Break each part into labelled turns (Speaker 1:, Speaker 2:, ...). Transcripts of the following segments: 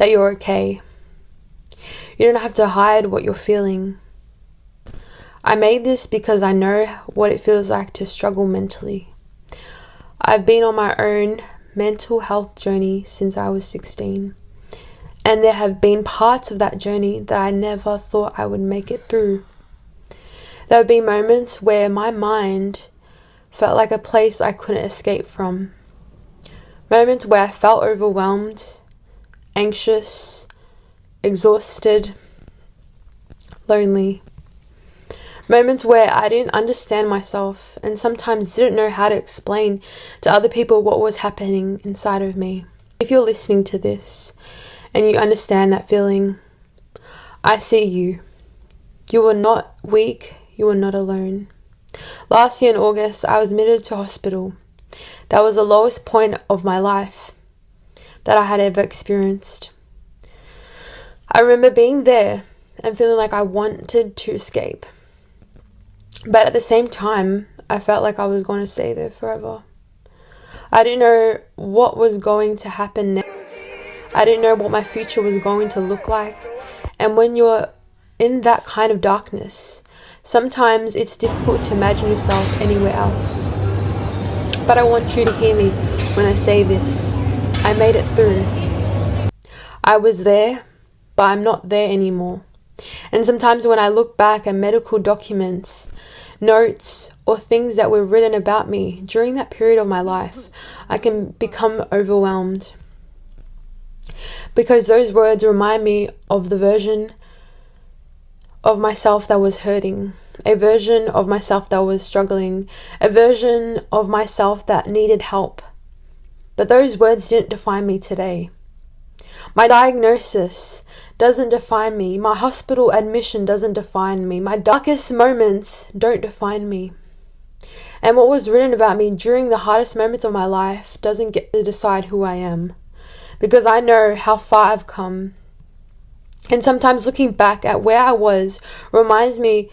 Speaker 1: that you're okay. You don't have to hide what you're feeling. I made this because I know what it feels like to struggle mentally. I've been on my own mental health journey since I was 16. And there have been parts of that journey that I never thought I would make it through. There have been moments where my mind felt like a place I couldn't escape from. Moments where I felt overwhelmed, anxious, exhausted, lonely. Moments where I didn't understand myself and sometimes didn't know how to explain to other people what was happening inside of me. If you're listening to this and you understand that feeling, I see you. You are not weak. You are not alone. Last year in August, I was admitted to hospital. That was the lowest point of my life that I had ever experienced. I remember being there and feeling like I wanted to escape. But at the same time, I felt like I was going to stay there forever. I didn't know what was going to happen next. I didn't know what my future was going to look like. And when you're in that kind of darkness, sometimes it's difficult to imagine yourself anywhere else. But I want you to hear me when I say this. I made it through. I was there, but I'm not there anymore. And sometimes when I look back at medical documents, notes, or things that were written about me during that period of my life, I can become overwhelmed. Because those words remind me of the version of myself that was hurting, a version of myself that was struggling, a version of myself that needed help. But those words didn't define me today. My diagnosis doesn't define me. My hospital admission doesn't define me. My darkest moments don't define me. And what was written about me during the hardest moments of my life doesn't get to decide who I am. Because I know how far I've come. And sometimes looking back at where I was reminds me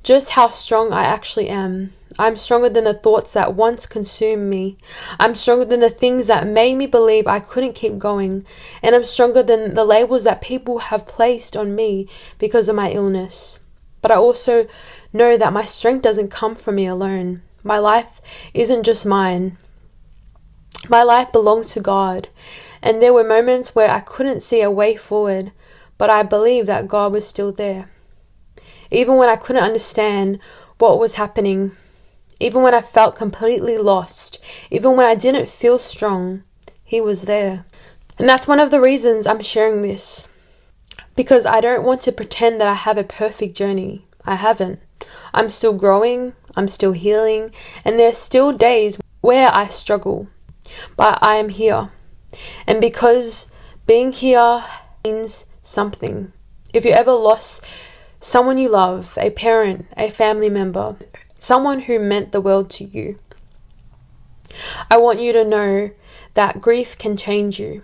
Speaker 1: just how strong I actually am. I'm stronger than the thoughts that once consumed me. I'm stronger than the things that made me believe I couldn't keep going. And I'm stronger than the labels that people have placed on me because of my illness. But I also know that my strength doesn't come from me alone. My life isn't just mine. My life belongs to God. And there were moments where I couldn't see a way forward, but I believed that God was still there. Even when I couldn't understand what was happening, even when I felt completely lost, even when I didn't feel strong, He was there. And that's one of the reasons I'm sharing this. Because I don't want to pretend that I have a perfect journey. I haven't. I'm still growing, I'm still healing, and there's still days where I struggle. But I am here. And because being here means something. If you ever lost someone you love, a parent, a family member, someone who meant the world to you, I want you to know that grief can change you.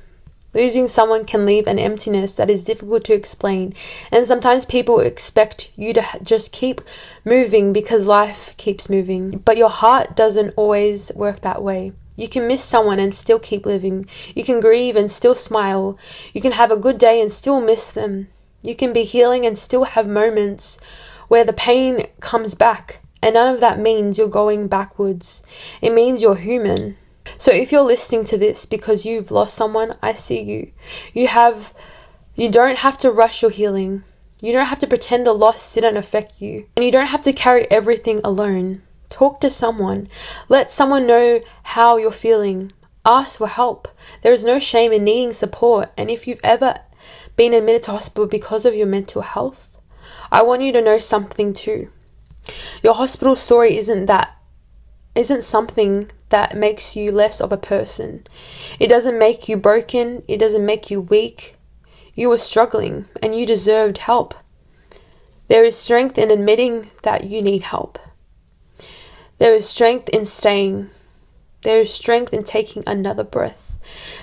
Speaker 1: Losing someone can leave an emptiness that is difficult to explain, and sometimes people expect you to just keep moving because life keeps moving. But your heart doesn't always work that way. You can miss someone and still keep living. You can grieve and still smile. You can have a good day and still miss them. You can be healing and still have moments where the pain comes back. And none of that means you're going backwards. It means you're human. So if you're listening to this because you've lost someone, I see you. You don't have to rush your healing. You don't have to pretend the loss didn't affect you. And you don't have to carry everything alone. Talk to someone. Let someone know how you're feeling. Ask for help. There is no shame in needing support. And if you've ever been admitted to hospital because of your mental health, I want you to know something too. Your hospital story isn't something that makes you less of a person. It doesn't make you broken. It doesn't make you weak. You were struggling and you deserved help. There is strength in admitting that you need help. There is strength in staying. There is strength in taking another breath.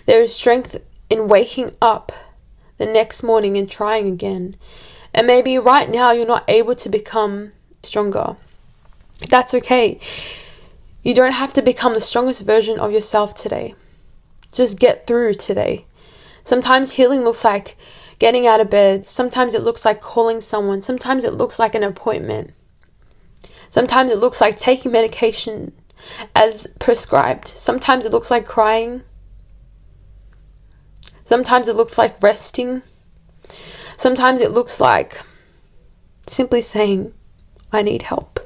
Speaker 1: There is strength in waking up the next morning and trying again. And maybe right now you're not able to become stronger. That's okay. You don't have to become the strongest version of yourself today. Just get through today. Sometimes healing looks like getting out of bed. Sometimes it looks like calling someone. Sometimes it looks like an appointment. Sometimes it looks like taking medication as prescribed. Sometimes it looks like crying. Sometimes it looks like resting. Sometimes it looks like simply saying, I need help.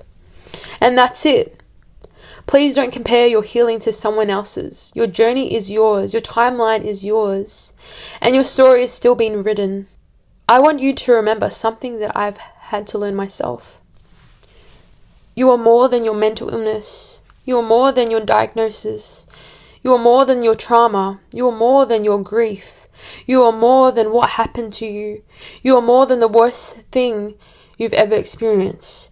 Speaker 1: And that's it. Please don't compare your healing to someone else's. Your journey is yours. Your timeline is yours. And your story is still being written. I want you to remember something that I've had to learn myself. You are more than your mental illness. You are more than your diagnosis. You are more than your trauma. You are more than your grief. You are more than what happened to you. You are more than the worst thing you've ever experienced.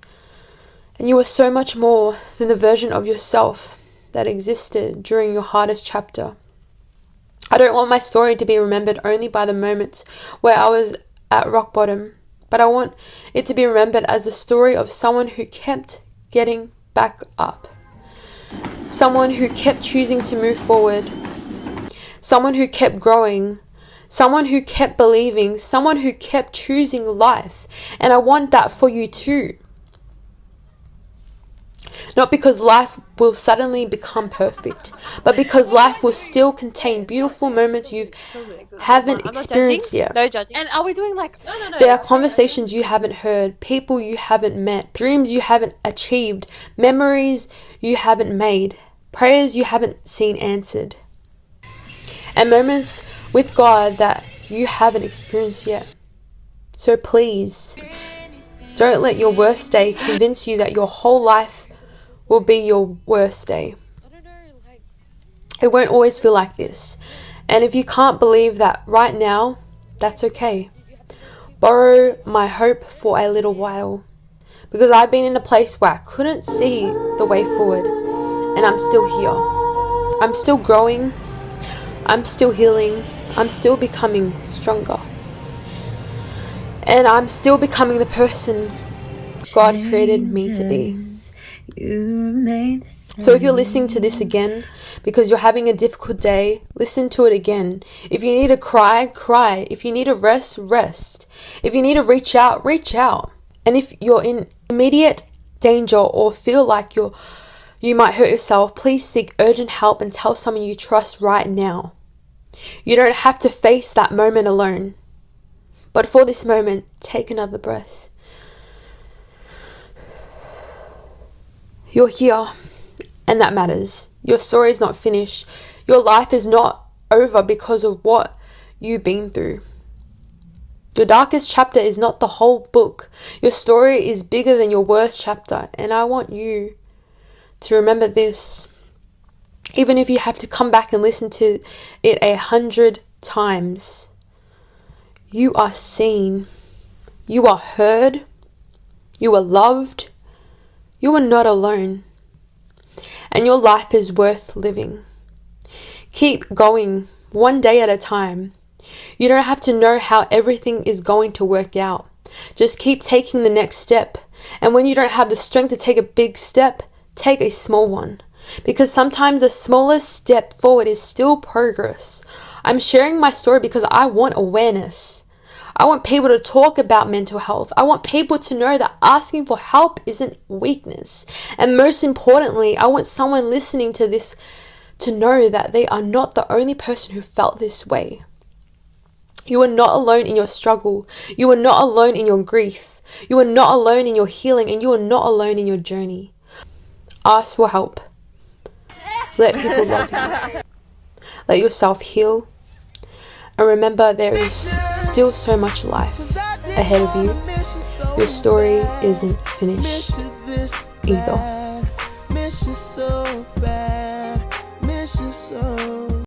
Speaker 1: And you are so much more than the version of yourself that existed during your hardest chapter. I don't want my story to be remembered only by the moments where I was at rock bottom, but I want it to be remembered as the story of someone who kept getting back up. Someone who kept choosing to move forward. Someone who kept growing. Someone who kept believing. Someone who kept choosing life. And I want that for you too. Not because life will suddenly become perfect, but because life will still contain beautiful moments you haven't experienced yet.
Speaker 2: No judging. And are we doing like... No.
Speaker 1: There are conversations you haven't heard, people you haven't met, dreams you haven't achieved, memories you haven't made, prayers you haven't seen answered, and moments with God that you haven't experienced yet. So please, don't let your worst day convince you that your whole life will be your worst day. It won't always feel like this. And if you can't believe that right now, that's okay. Borrow my hope for a little while. Because I've been in a place where I couldn't see the way forward. And I'm still here. I'm still growing. I'm still healing. I'm still becoming stronger. And I'm still becoming the person God created me to be. So if you're listening to this again because you're having a difficult day, listen to it again. If you need to cry, cry. If you need to rest, rest. If you need to reach out, reach out. And if you're in immediate danger or feel like you might hurt yourself, please seek urgent help and tell someone you trust right now. You don't have to face that moment alone. But for this moment, take another breath. You're here, and that matters. Your story is not finished. Your life is not over because of what you've been through. Your darkest chapter is not the whole book. Your story is bigger than your worst chapter, and I want you to remember this. Even if you have to come back and listen to it 100 times, you are seen. You are heard. You are loved. You are not alone, and your life is worth living. Keep going, one day at a time. You don't have to know how everything is going to work out. Just keep taking the next step, and when you don't have the strength to take a big step, take a small one. Because sometimes the smallest step forward is still progress. I'm sharing my story because I want awareness. I want people to talk about mental health. I want people to know that asking for help isn't weakness. And most importantly, I want someone listening to this to know that they are not the only person who felt this way. You are not alone in your struggle. You are not alone in your grief. You are not alone in your healing, and you are not alone in your journey. Ask for help. Let people love you. Let yourself heal. And remember, there is still so much life ahead of you. Your story isn't finished either.